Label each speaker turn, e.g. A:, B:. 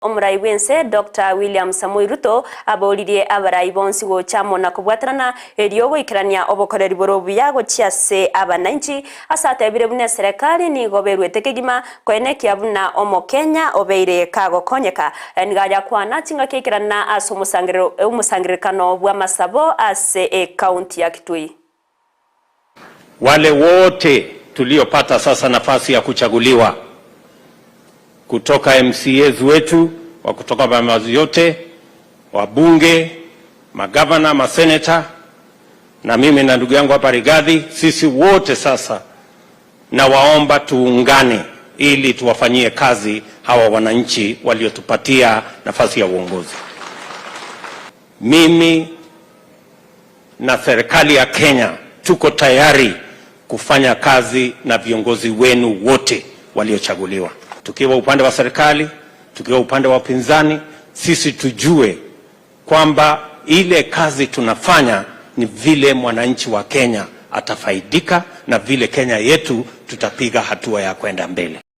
A: Omurai wense Dr. William Samoei Ruto aboririe abarai bonsi gochamo na kubwatarana eriogo ikirania obokoreri borobuya gochiase abananchi asatebire bune serikali ni goberwete kigima koenekia buna omo Kenya obeire kago konyeka ngaya kwana tinga kekirana aso musangirikano bwa masabo ase county ya Kitui.
B: Wale wote tuliopata sasa nafasi ya kuchaguliwa kutoka MCAs wetu wa kutoka mamazi yote, wabunge, magavana, maseneta na mimi na ndugu yangu hapa Rigathi, sisi wote sasa na waomba tuungane ili tuwafanyie kazi hawa wananchi waliotupatia nafasi ya uongozi. Mimi na serikali ya Kenya tuko tayari kufanya kazi na viongozi wenu wote waliochaguliwa. Tukiwa upande wa serikali, tukiwa upande wa upinzani, sisi tujue kwamba ile kazi tunafanya ni vile mwananchi wa Kenya atafaidika na vile Kenya yetu tutapiga hatua ya kwenda mbele.